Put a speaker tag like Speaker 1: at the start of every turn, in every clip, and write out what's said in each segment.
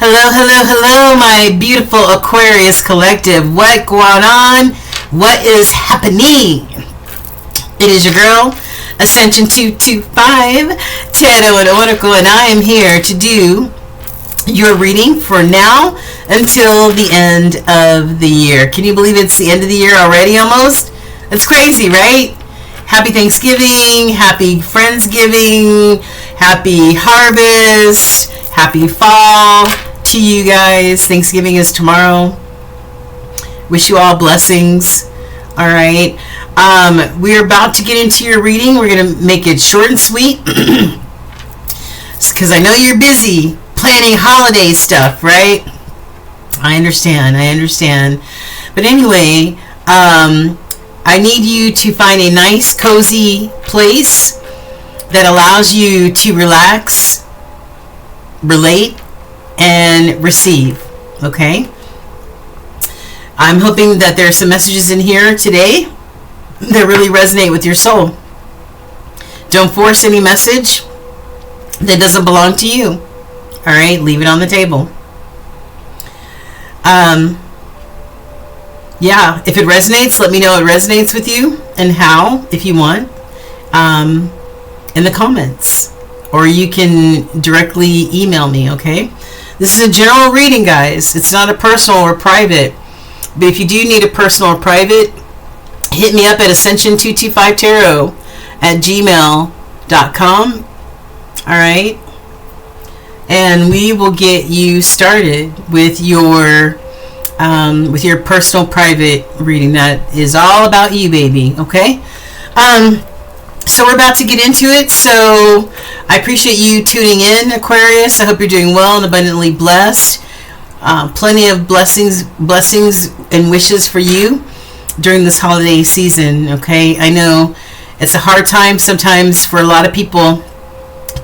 Speaker 1: Hello, hello, hello, my beautiful Aquarius collective. What going on? What is happening? It is your girl, Ascension 225, Tarot and Oracle, and I am here to do your reading for now until the end of the year. Can you believe it's the end of the year already almost? That's crazy, right? Happy Thanksgiving, happy Friendsgiving, happy harvest, happy fall to you guys. Thanksgiving is tomorrow. Wish you all blessings. All right. We're about to get into your reading. We're going to make it short and sweet because I know you're busy planning holiday stuff, right? I understand. But anyway, I need you to find a nice, cozy place that allows you to relax, relate, and receive, okay? I'm hoping that there are some messages in here today that really resonate with your soul. Don't force any message that doesn't belong to you. All right, leave it on the table. Yeah, if it resonates, let me know it resonates with you and how, if you want, in the comments. Or you can directly email me, okay? This is a general reading, guys. It's not a personal or private. But if you do need a personal or private, hit me up at ascension225tarot@gmail.com. All right? And we will get you started with your personal private reading. That is all about you, baby, okay? So we're about to get into it. So I appreciate you tuning in, Aquarius. I hope you're doing well and abundantly blessed. Plenty of blessings and wishes for you during this holiday season, okay? I know it's a hard time sometimes for a lot of people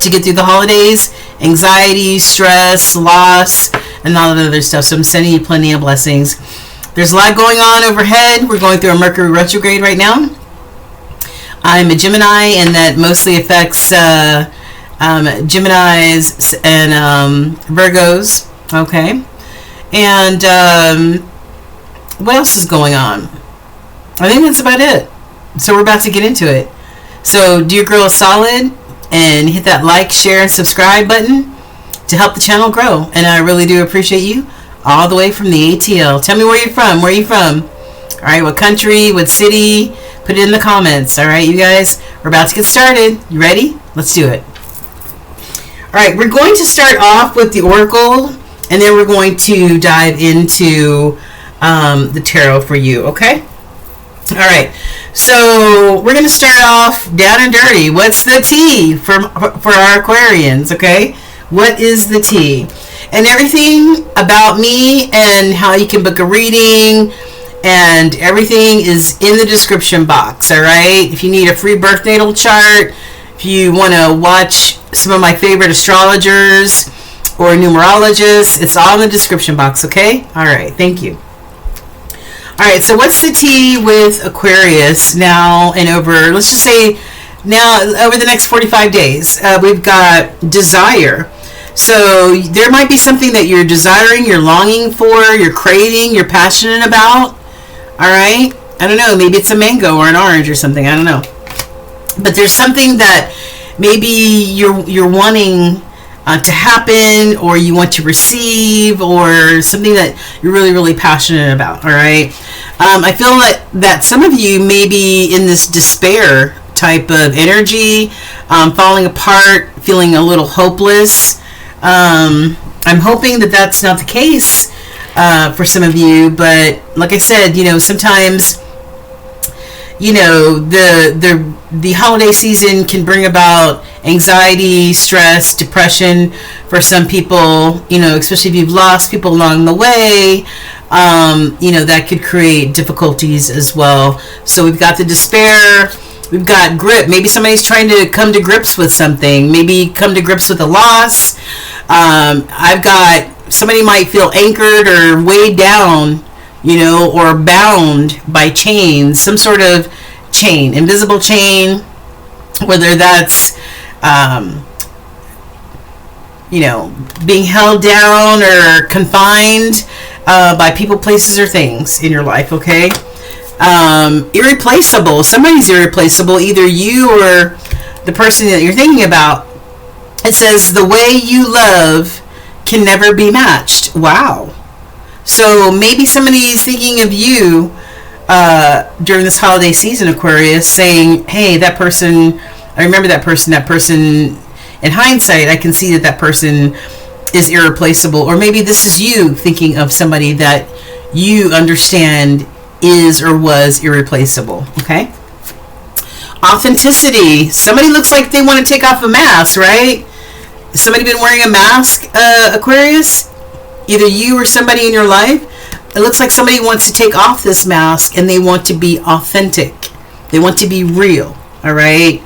Speaker 1: to get through the holidays. Anxiety, stress, loss, and all that other stuff. So I'm sending you plenty of blessings. There's a lot going on overhead. We're going through a Mercury retrograde right now. I'm a Gemini, and that mostly affects Geminis and Virgos. Okay. And what else is going on? I think that's about it. So we're about to get into it. So do your girl a solid and hit that like, share, and subscribe button to help the channel grow. And I really do appreciate you all the way from the ATL. Tell me where you're from. Where are you from? All right, what country, what city? Put it in the comments. All right, you guys, we're about to get started. You ready? Let's do it. All right, we're going to start off with the Oracle, and then we're going to dive into the tarot for you, okay? All right, so we're going to start off down and dirty. What's the tea for our Aquarians, okay? What is the tea? And everything about me and how you can book a reading and everything is in the description box, all right? If you need a free birth natal chart, if you want to watch some of my favorite astrologers or numerologists, it's all in the description box, okay? All right, thank you. All right, so what's the tea with Aquarius now and over, let's just say now over the next 45 days? We've got desire. So there might be something that you're desiring, you're longing for, you're craving, you're passionate about. All right, I don't know, maybe it's a mango or an orange or something, I don't know, but there's something that maybe you're wanting to happen, or you want to receive, or something that you're really passionate about. All right, I feel that some of you may be in this despair type of energy, falling apart, feeling a little hopeless. I'm hoping that that's not the case for some of you, but like I said, you know, sometimes, you know, the holiday season can bring about anxiety, stress, depression for some people, you know, especially if you've lost people along the way. You know, that could create difficulties as well. So we've got the despair, we've got grip. Maybe somebody's trying to come to grips with something, maybe come to grips with a loss. I've got somebody might feel anchored or weighed down, you know, or bound by chains, some sort of chain, invisible chain, whether that's being held down or confined by people, places, or things in your life, okay? Irreplaceable. Somebody's irreplaceable, either you or the person that you're thinking about. It says, the way you love can never be matched. Wow. So maybe somebody's thinking of you during this holiday season, Aquarius, saying, hey, that person, I remember that person, in hindsight, I can see that person is irreplaceable. Or maybe this is you thinking of somebody that you understand is or was irreplaceable, okay? Authenticity. Somebody looks like they want to take off a mask, right? Has somebody been wearing a mask, Aquarius? Either you or somebody in your life. It looks like somebody wants to take off this mask and they want to be authentic. They want to be real, all right?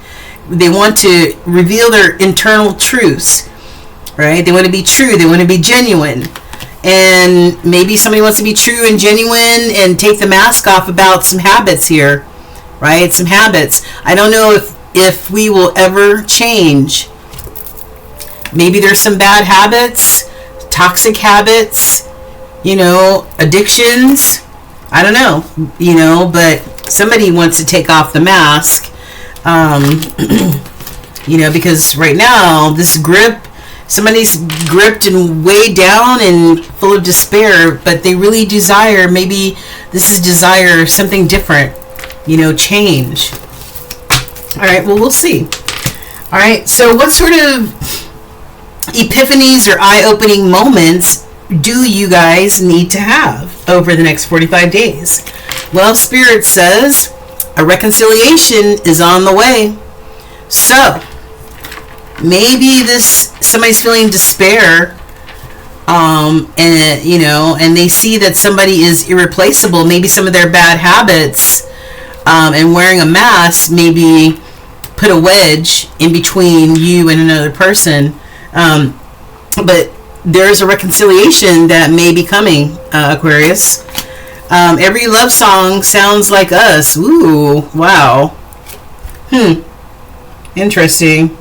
Speaker 1: They want to reveal their internal truths, right? They want to be true. They want to be genuine. And maybe somebody wants to be true and genuine and take the mask off about some habits here, right? Some habits. I don't know if we will ever change. Maybe there's some bad habits, toxic habits, addictions. I don't know, but somebody wants to take off the mask, because right now this grip, somebody's gripped and weighed down and full of despair, but they really desire, maybe this is desire something different, change. All right, well, we'll see. All right, so what sort of epiphanies or eye-opening moments do you guys need to have over the next 45 days? Well, Spirit says a reconciliation is on the way. So maybe somebody's feeling despair, and they see that somebody is irreplaceable. Maybe some of their bad habits, and wearing a mask maybe put a wedge in between you and another person. But there's a reconciliation that may be coming, Aquarius. Every love song sounds like us. Ooh, wow. Interesting.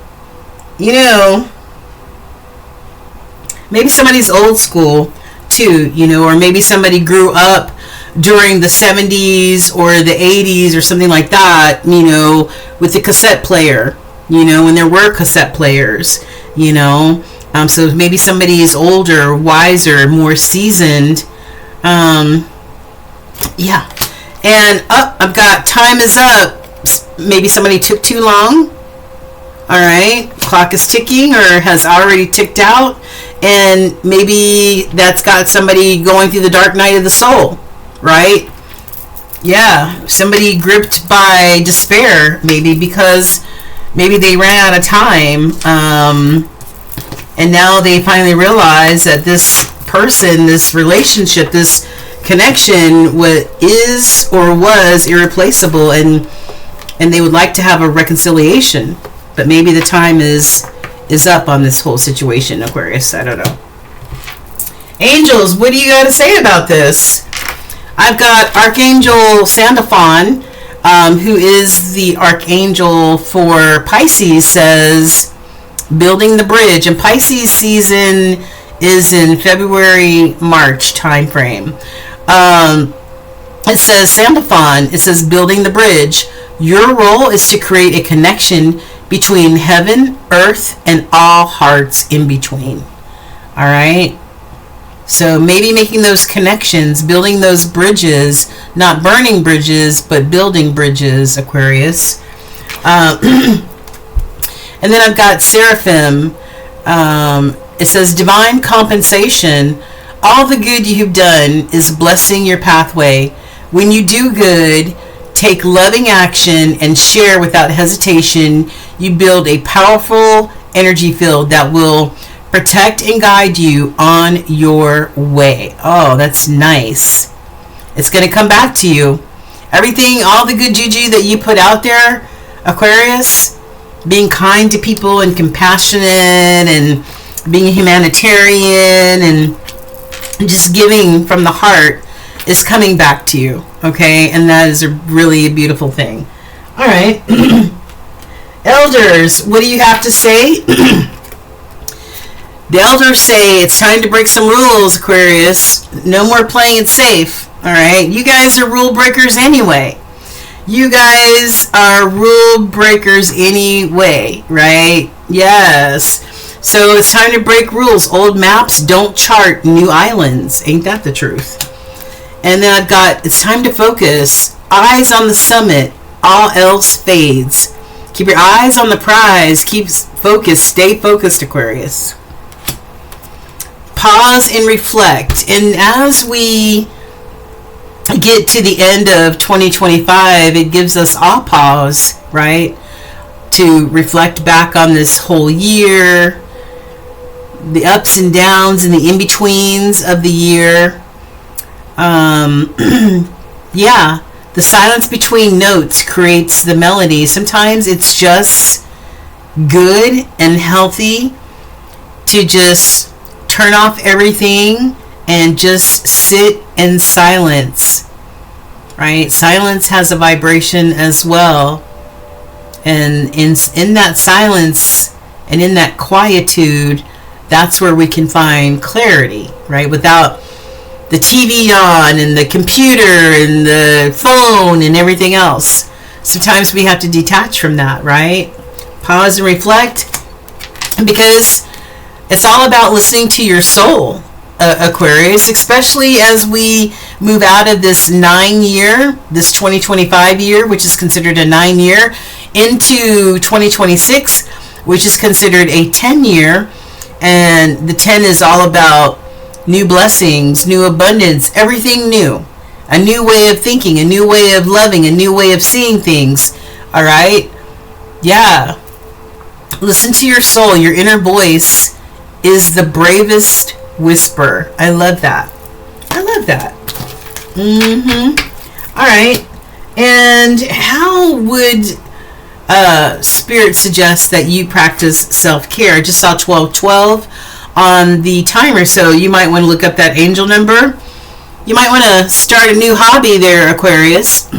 Speaker 1: Maybe somebody's old school too, or maybe somebody grew up during the 70s or the 80s or something like that, with the cassette player, when there were cassette players, so maybe somebody is older, wiser, more seasoned. Yeah. And I've got time is up. Maybe somebody took too long. All right. Clock is ticking or has already ticked out. And maybe that's got somebody going through the dark night of the soul. Right? Yeah. Somebody gripped by despair, maybe because maybe they ran out of time. And now they finally realize that this person, this relationship, this connection is or was irreplaceable, and they would like to have a reconciliation. But maybe the time is up on this whole situation, Aquarius. I don't know. Angels, what do you got to say about this? I've got Archangel Sandalphon, who is the archangel for Pisces, says building the bridge, and Pisces season is in February, March time frame. It says Sandalphon, it says building the bridge. Your role is to create a connection between heaven, earth, and all hearts in between. All right. So maybe making those connections, building those bridges, not burning bridges, but building bridges, Aquarius. And then I've got Seraphim. It says divine compensation. All the good you've done is blessing your pathway. When you do good, take loving action and share without hesitation. You build a powerful energy field that will protect and guide you on your way. Oh, that's nice. It's going to come back to you. Everything, all the good juju that you put out there, Aquarius, being kind to people and compassionate and being humanitarian and just giving from the heart is coming back to you, okay? And that is really a beautiful thing. All right. Elders, what do you have to say? The elders say it's time to break some rules, Aquarius. No more playing it safe. All right? You guys are rule breakers anyway. You guys are rule breakers anyway, right? Yes. So it's time to break rules. Old maps don't chart new islands. Ain't that the truth? And then I've got, it's time to focus. Eyes on the summit. All else fades. Keep your eyes on the prize. Keep focused. Stay focused, Aquarius. Pause and reflect. And as we get to the end of 2025, it gives us all pause, right? To reflect back on this whole year, the ups and downs and the in-betweens of the year. Yeah, the silence between notes creates the melody. Sometimes it's just good and healthy to just turn off everything and just sit in silence, right? Silence has a vibration as well. And in that silence and in that quietude, that's where we can find clarity, right? Without the TV on and the computer and the phone and everything else. Sometimes we have to detach from that, right? Pause and reflect. Because it's all about listening to your soul, Aquarius, especially as we move out of this 9-year, this 2025 year, which is considered a 9-year, into 2026, which is considered a 10-year. And the 10 is all about new blessings, new abundance, everything new. A new way of thinking, a new way of loving, a new way of seeing things. All right? Yeah. Listen to your soul. Your inner voice is the bravest whisper. I love that. I love that. All right. And how would Spirit suggest that you practice self-care? I just saw 1212 on the timer, so you might want to look up that angel number. You might want to start a new hobby there, Aquarius.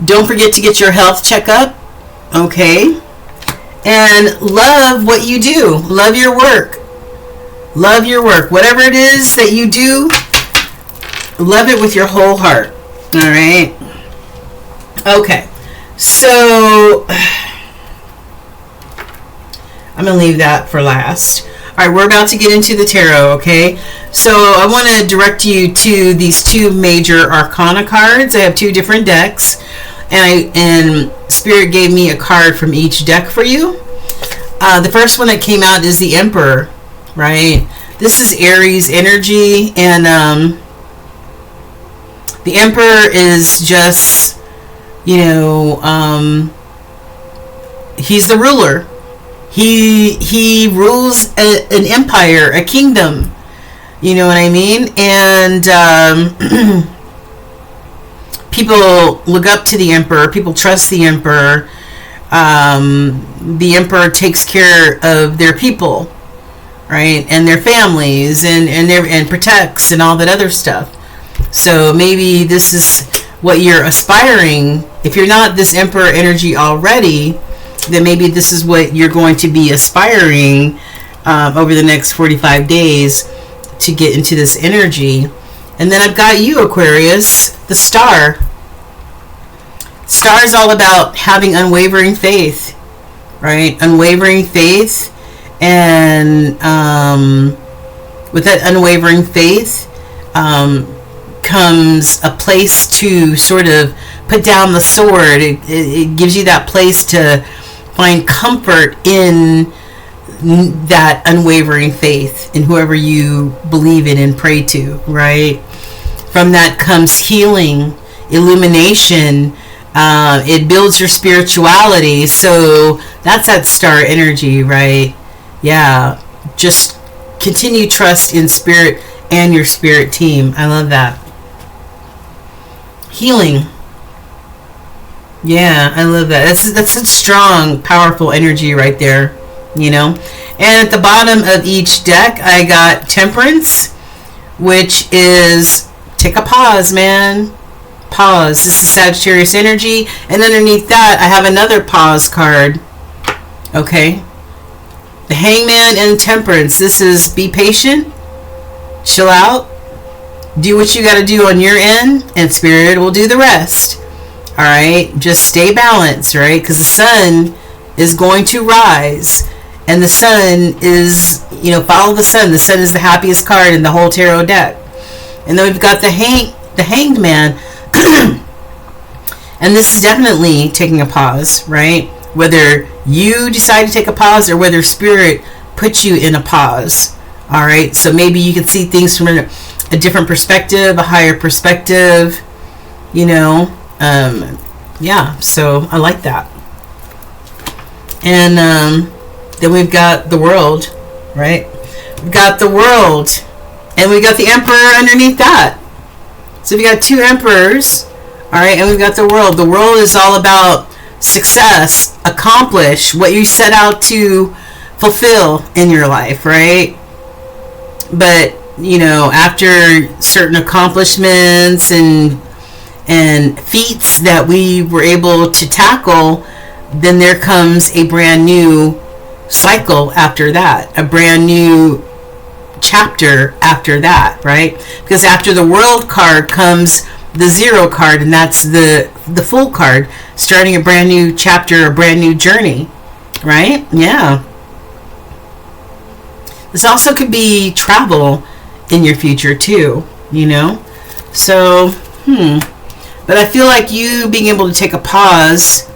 Speaker 1: Don't forget to get your health checkup. Okay. And love what you do. Love your work. Love your work. Whatever it is that you do, love it with your whole heart. All right. Okay. So I'm going to leave that for last. All right, we're about to get into the tarot, okay? So I want to direct you to these two major arcana cards. I have two different decks, and Spirit gave me a card from each deck for you. The first one that came out is the Emperor, right? This is Aries energy, and the Emperor is just, you know, he's the ruler. He rules an empire, a kingdom. You know what I mean? And people look up to the Emperor. People trust the Emperor. The Emperor takes care of their people, right, and their families, and protects and all that other stuff. So maybe this is what you're aspiring. If you're not this Emperor energy already, then maybe this is what you're going to be aspiring over the next 45 days to get into this energy. And then I've got you, Aquarius, the Star. Star is all about having unwavering faith, right? Unwavering faith. And with that unwavering faith comes a place to sort of put down the sword. It gives you that place to find comfort in that unwavering faith in whoever you believe in and pray to, right? From that comes healing, illumination. It builds your spirituality. So that's that Star energy, right? Yeah. Just continue trust in Spirit and your Spirit team. I love that. Healing. Yeah, I love that. That's such strong, powerful energy right there, you know. And at the bottom of each deck, I got Temperance, which is take a pause, man. Pause. This is Sagittarius energy. And underneath that, I have another pause card. Okay. The Hangman and Temperance. This is be patient, chill out, do what you got to do on your end, and Spirit will do the rest. All right, just stay balanced, right? Because the sun is going to rise, and the sun is, follow the sun. The sun is the happiest card in the whole tarot deck. And then we've got the Hanged Man. And this is definitely taking a pause, right? Whether you decide to take a pause or whether Spirit puts you in a pause. All right, so maybe you can see things from a different perspective, a higher perspective, yeah, so I like that. And then we've got the World, right? We've got the World, and we've got the Emperor underneath that. So we've got two Emperors, all right, and we've got the World. The World is all about success, accomplish what you set out to fulfill in your life, right? But after certain accomplishments and feats that we were able to tackle, then there comes a brand new cycle after that, a brand new chapter after that, right? Because after the World card comes the Zero card, and that's the Fool card, starting a brand new chapter, a brand new journey, right? Yeah. This also could be travel in your future too, so but I feel like you being able to take a pause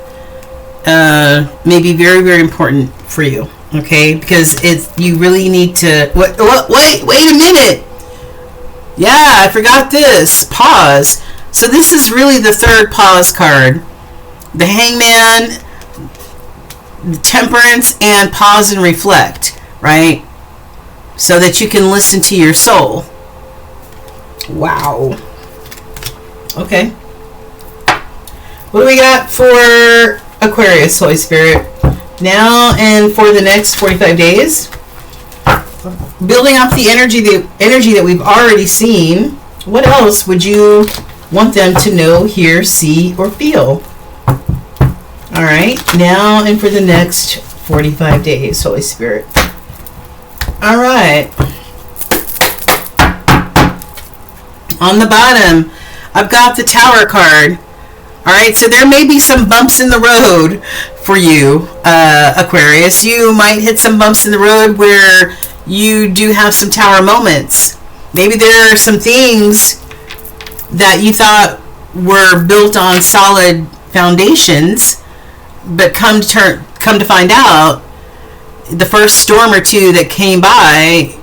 Speaker 1: may be very, very important for you, okay? Because you really need to wait a minute. Yeah, I forgot this. Pause. So this is really the third pause card. The Hangman, the Temperance, and pause and reflect, right? So that you can listen to your soul. Wow. Okay. What do we got for Aquarius, Holy Spirit? Now and for the next 45 days. Building off the energy that we've already seen, what else would you want them to know, hear, see, or feel? All right. Now and for the next 45 days, Holy Spirit. All right. On the bottom, I've got the Tower card. All right, so there may be some bumps in the road for you, Aquarius. You might hit some bumps in the road where you do have some Tower moments. Maybe there are some things that you thought were built on solid foundations, but come to find out, the first storm or two that came by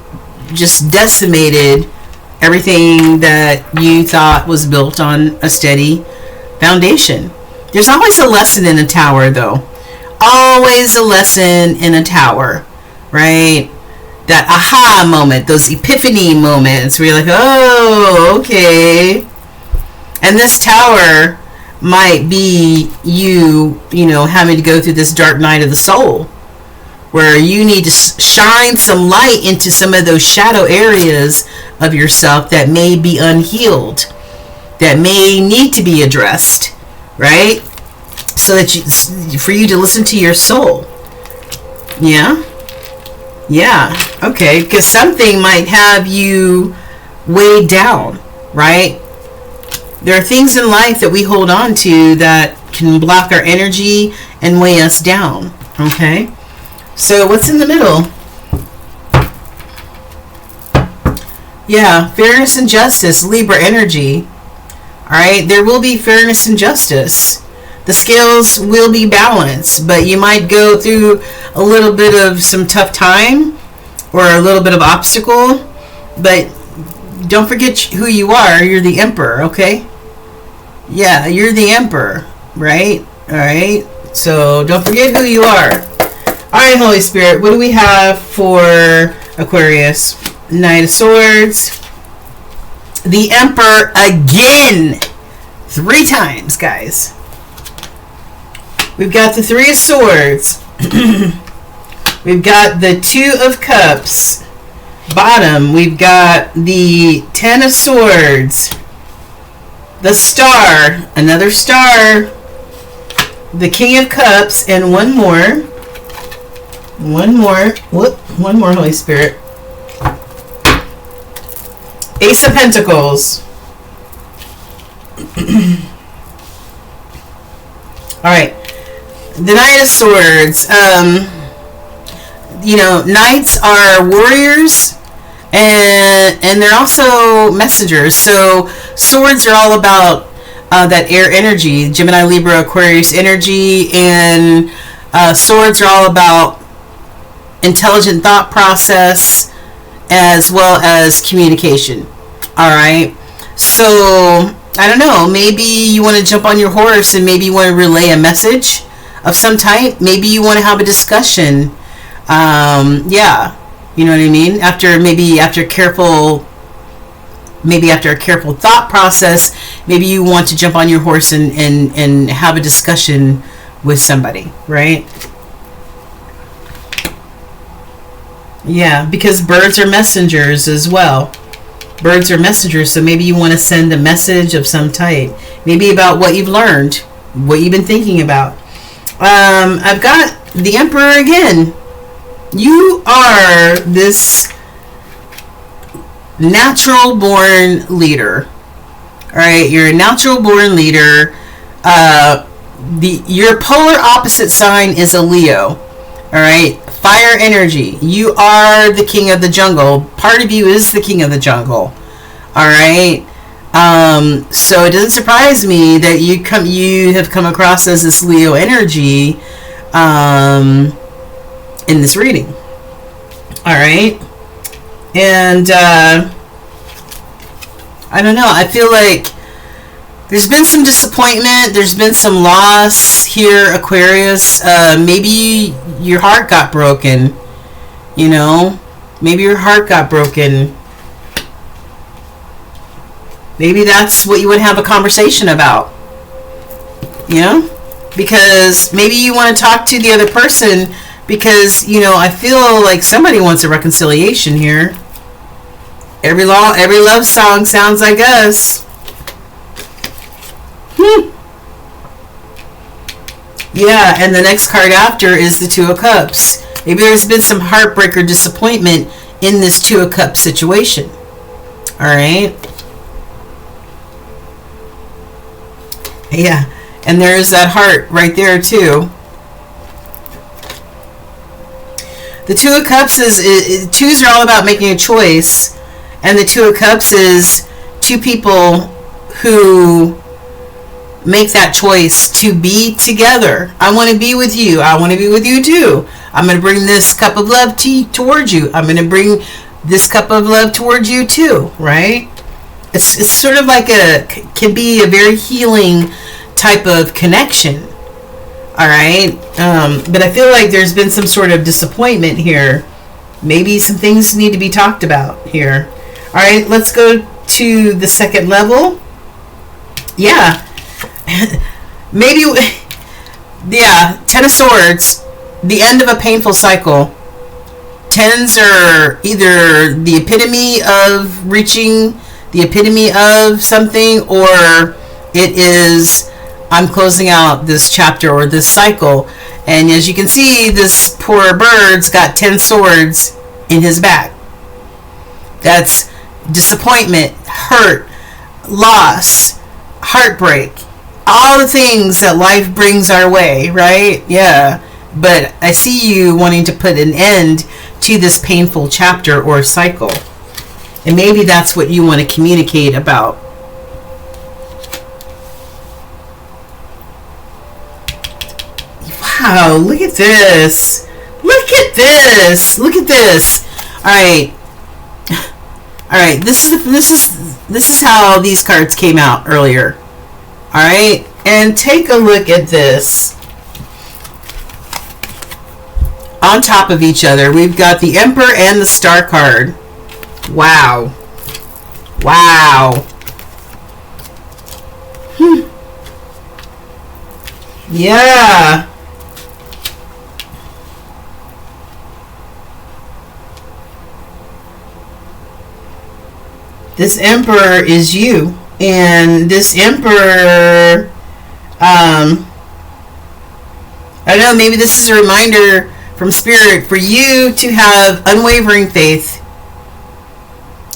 Speaker 1: just decimated everything that you thought was built on a steady foundation. There's always a lesson in a tower, though. Always a lesson in a tower, right? That aha moment, those epiphany moments where you're like, oh, okay. And this tower might be you having to go through this dark night of the soul, where you need to shine some light into some of those shadow areas of yourself that may be unhealed, that may need to be addressed, right? So that for you to listen to your soul. Yeah? Yeah. Okay. Because something might have you weighed down, right? There are things in life that we hold on to that can block our energy and weigh us down. Okay? So what's in the middle? Yeah, fairness and justice, Libra energy. All right, there will be fairness and justice. The scales will be balanced, but you might go through a little bit of some tough time or a little bit of obstacle, but don't forget who you are. You're the Emperor, okay? Yeah, you're the Emperor, right? All right, so don't forget who you are. All right, Holy Spirit, what do we have for Aquarius? Knight of Swords. The Emperor again. 3 times, guys. We've got the 3 of Swords. We've got the 2 of Cups. Bottom, we've got the 10 of Swords. The Star. Another star. The King of Cups. And one more. One more. Whoop. One more, Holy Spirit. Ace of Pentacles. All right. The Knight of Swords. Knights are warriors, and they're also messengers. So swords are all about that air energy, Gemini, Libra, Aquarius energy, and swords are all about intelligent thought process as well as communication. All right. So I don't know, maybe you want to jump on your horse and maybe you want to relay a message of some type. Maybe you want to have a discussion. Yeah, you know what I mean? After a careful thought process, maybe you want to jump on your horse and have a discussion with somebody, right? Yeah, because birds are messengers as well. Birds are messengers, so maybe you want to send a message of some type. Maybe about what you've learned, what you've been thinking about. I've got the Emperor again. You are this natural born leader. Alright, you're a natural born leader. Your polar opposite sign is a Leo. Alright, fire energy. You are the king of the jungle. Part of you is the king of the jungle. Alright. So it doesn't surprise me that you have come across as this Leo energy in this reading. Alright. And I don't know, I feel like there's been some disappointment, there's been some loss here, Aquarius. Maybe your heart got broken, maybe your heart got broken. Maybe that's what you would have a conversation about, because maybe you want to talk to the other person because, I feel like somebody wants a reconciliation here. Every love song sounds like us. Yeah, and the next card after is the Two of Cups. Maybe there's been some heartbreak or disappointment in this Two of Cups situation. Alright? Yeah, and there's that heart right there too. The Two of Cups is twos are all about making a choice, and the Two of Cups is two people who make that choice to be together. I want to be with you. I want to be with you too. I'm going to bring this cup of love towards you. I'm going to bring this cup of love towards you too, right? It's sort of like can be a very healing type of connection. All right. But I feel like there's been some sort of disappointment here. Maybe some things need to be talked about here. All right, let's go to the second level. Yeah. Maybe, yeah, Ten of Swords, the end of a painful cycle. Tens are either the epitome of reaching the epitome of something, or it is, I'm closing out this chapter or this cycle. And as you can see, this poor bird's got 10 swords in his back. That's disappointment, hurt, loss, heartbreak, all the things that life brings our way, right? Yeah. But I see you wanting to put an end to this painful chapter or cycle. And maybe that's what you want to communicate about. Wow, look at this. Look at this. Look at this. All right. All right, this is how these cards came out earlier. All right, and take a look at this. On top of each other, we've got the Emperor and the Star card. Wow. Wow. Yeah. This Emperor is you. And this Emperor, I don't know, maybe this is a reminder from Spirit for you to have unwavering faith.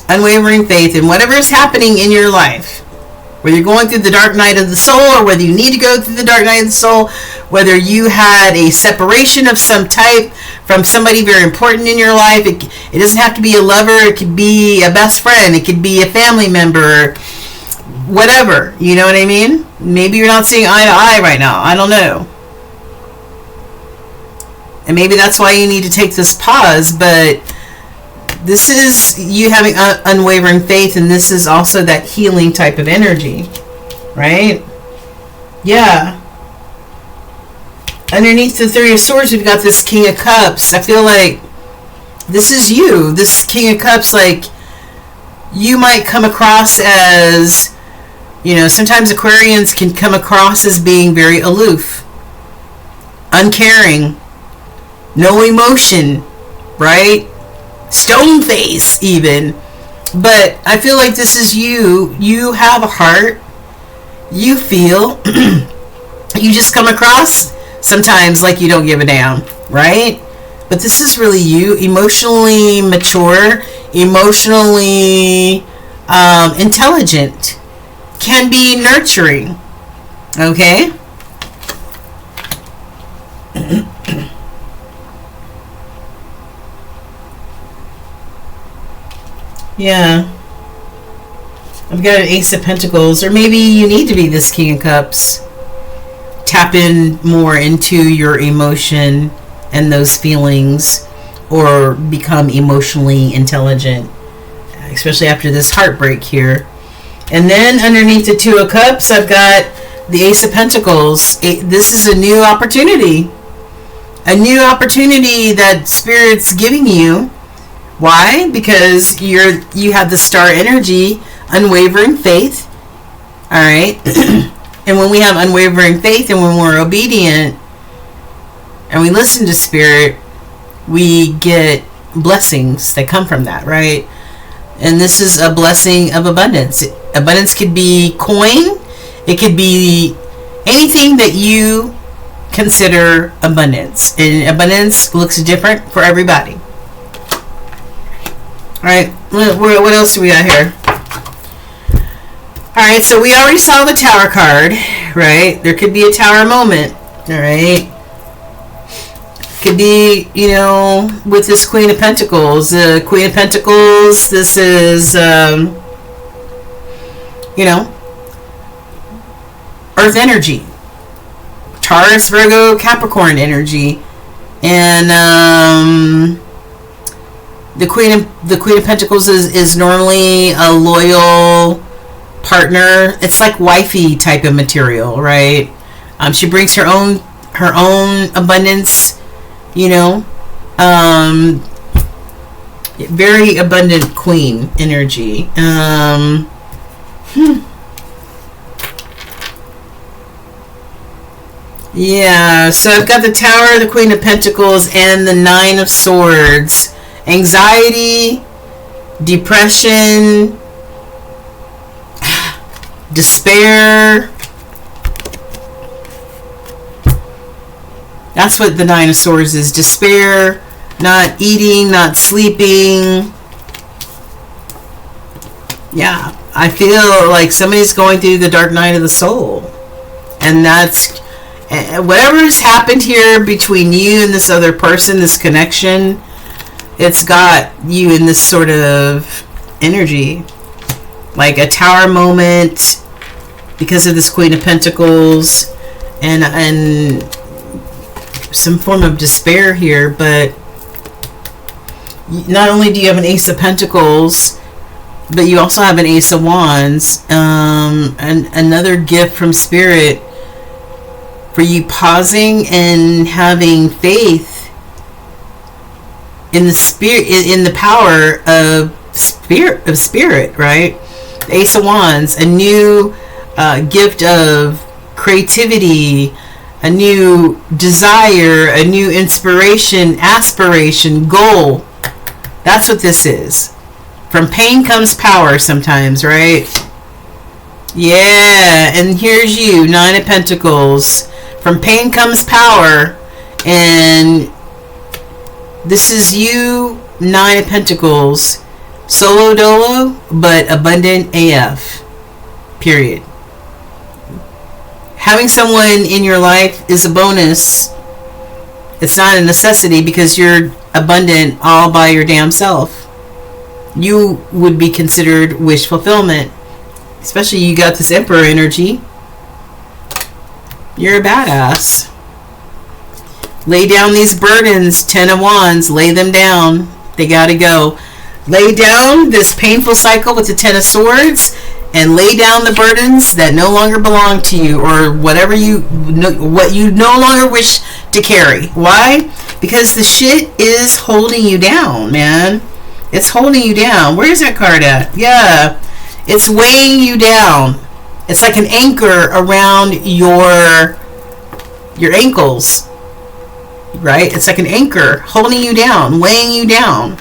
Speaker 1: Unwavering faith in whatever is happening in your life. Whether you're going through the dark night of the soul, or whether you need to go through the dark night of the soul, whether you had a separation of some type from somebody very important in your life. It doesn't have to be a lover. It could be a best friend. It could be a family member. Whatever. You know what I mean? Maybe you're not seeing eye to eye right now. I don't know. And maybe that's why you need to take this pause, but this is you having unwavering faith, and this is also that healing type of energy, right? Yeah. Underneath the Three of Swords, we've got this King of Cups. I feel like this is you. This King of Cups, like, you might come across as, you know, sometimes Aquarians can come across as being very aloof, uncaring, no emotion, right? Stone face even. But I feel like this is you. You have a heart. You feel. You just come across sometimes like you don't give a damn, right? But this is really you. Emotionally mature, emotionally intelligent, can be nurturing, okay? Yeah. I've got an Ace of Pentacles, or maybe you need to be this King of Cups. Tap in more into your emotion and those feelings, or become emotionally intelligent, especially after this heartbreak here. And then underneath the Two of Cups, I've got the Ace of Pentacles. This is a new opportunity. A new opportunity that Spirit's giving you. Why? Because you have the star energy, unwavering faith. All right. And when we have unwavering faith, and when we're obedient and we listen to Spirit, we get blessings that come from that, right? And this is a blessing of abundance. Abundance could be coin. It could be anything that you consider abundance. And abundance looks different for everybody. All right, what else do we got here? All right, so we already saw the Tower card, right? There could be a Tower moment, all right? Could be, you know, with this Queen of Pentacles. The Queen of Pentacles, this is, you know, Earth energy. Taurus, Virgo, Capricorn energy. And, the Queen of Pentacles is normally a loyal partner. It's like wifey type of material, right? She brings her own abundance, you know. Very abundant queen energy. Yeah, so I've got the Tower, the Queen of Pentacles, and the Nine of Swords. Anxiety, depression, despair. That's what the Nine of Swords is. Despair, not eating, not sleeping. Yeah, I feel like somebody's going through the dark night of the soul. And that's whatever's happened here between you and this other person, this connection, it's got you in this sort of energy, like a Tower moment because of this Queen of Pentacles, and some form of despair here. But not only do you have an Ace of Pentacles, but you also have an Ace of Wands, and another gift from Spirit for you pausing and having faith in the spirit, in the power of spirit, right? The Ace of Wands, a new gift of creativity, a new desire, a new inspiration, aspiration, goal. That's what this is. From pain comes power sometimes, right? Yeah, and here's you, Nine of Pentacles. From pain comes power, and This is you, Nine of Pentacles. Solo dolo, but abundant AF. Period. Having someone in your life is a bonus. It's not a necessity because you're abundant all by your damn self. You would be considered wish fulfillment. Especially you got this Emperor energy. You're a badass. Lay down these burdens, Ten of Wands. Lay them down. They gotta go. Lay down this painful cycle with the Ten of Swords, and lay down the burdens that no longer belong to you, or whatever what you no longer wish to carry. Why? Because the shit is holding you down, man. It's holding you down. Where's that card at? Yeah. It's weighing you down. It's like an anchor around your ankles. Right? It's like an anchor holding you down, weighing you down.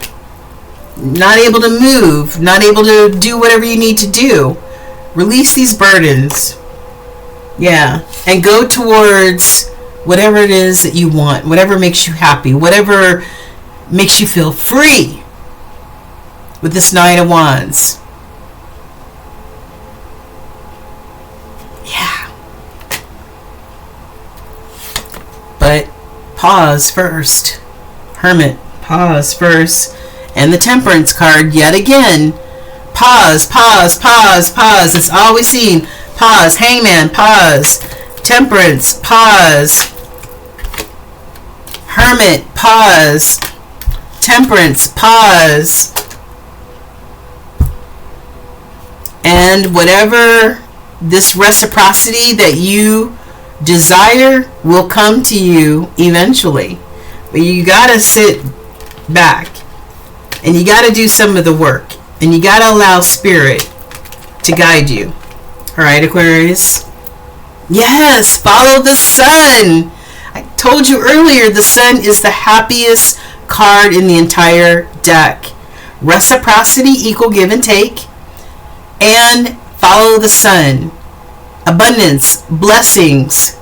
Speaker 1: Not able to move, not able to do whatever you need to do. Release these burdens. Yeah. And go towards whatever it is that you want, whatever makes you happy, whatever makes you feel free with this Nine of Wands. Yeah. But pause first. Hermit, pause first. And the Temperance card yet again. Pause, pause, pause, pause. It's all we've seen. Pause. Hangman, pause. Temperance, pause. Hermit, pause. Temperance, pause. And whatever this reciprocity that you desire will come to you eventually. But you gotta sit back. And you got to do some of the work. And you got to allow Spirit to guide you. Alright, Aquarius? Yes, follow the Sun. I told you earlier, the Sun is the happiest card in the entire deck. Reciprocity, equal give and take. And follow the Sun. Abundance, blessings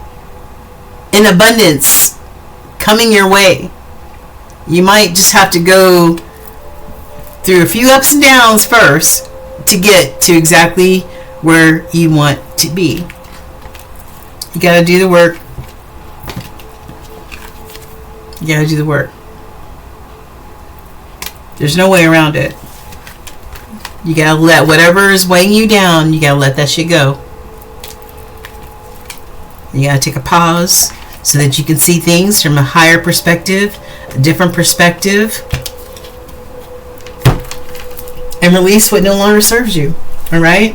Speaker 1: in abundance coming your way. You might just have to go through a few ups and downs first to get to exactly where you want to be. You gotta do the work. You gotta do the work. There's no way around it. You gotta let whatever is weighing you down, you gotta let that shit go. You gotta take a pause so that you can see things from a higher perspective, a different perspective. And release what no longer serves you. Alright?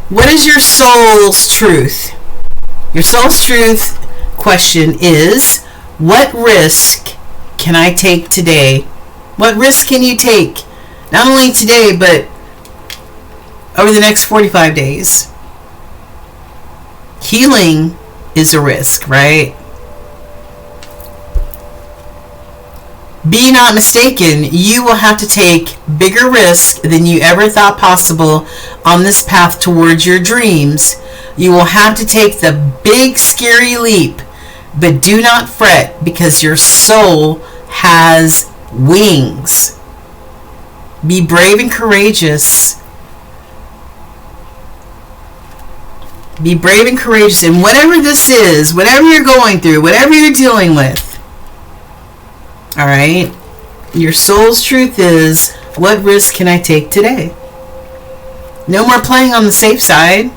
Speaker 1: What is your soul's truth? Your soul's truth question is, what risk can I take today? What risk can you take? Not only today, but over the next 45 days. Healing is a risk, right? Be not mistaken, you will have to take bigger risks than you ever thought possible on this path towards your dreams. You will have to take the big scary leap, but do not fret because your soul has wings. Be brave and courageous. Be brave and courageous in whatever this is, whatever you're going through, whatever you're dealing with. Alright? Your soul's truth is, what risk can I take today? No more playing on the safe side.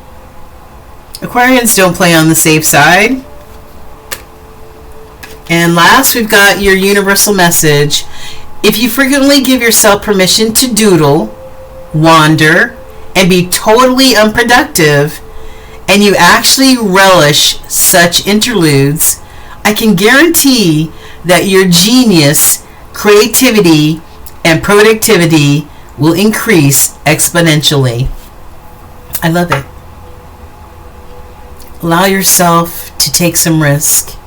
Speaker 1: Aquarians don't play on the safe side. And last, we've got your universal message. If you frequently give yourself permission to doodle, wander, and be totally unproductive, and you actually relish such interludes, I can guarantee that your genius, creativity, and productivity will increase exponentially. I love it. Allow yourself to take some risk.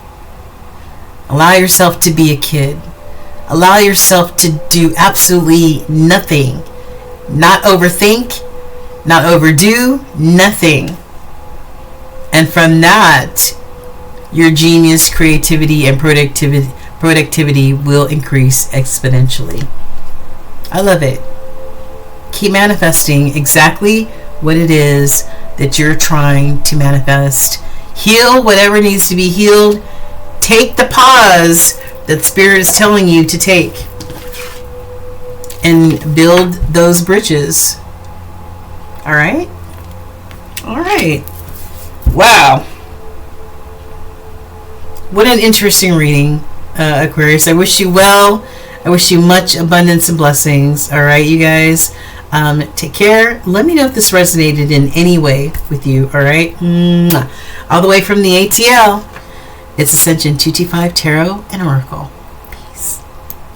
Speaker 1: Allow yourself to be a kid. Allow yourself to do absolutely nothing. Not overthink, not overdo, nothing. And from that, your genius, creativity, and productivity will increase exponentially. I love it. Keep manifesting exactly what it is that you're trying to manifest. Heal whatever needs to be healed. Take the pause that Spirit is telling you to take and build those bridges. All right? All right. Wow. What an interesting reading, Aquarius. I wish you well. I wish you much abundance and blessings. All right, you guys. Take care. Let me know if this resonated in any way with you. All right? Mwah. All the way from the ATL. It's Ascension 225 Tarot and Oracle.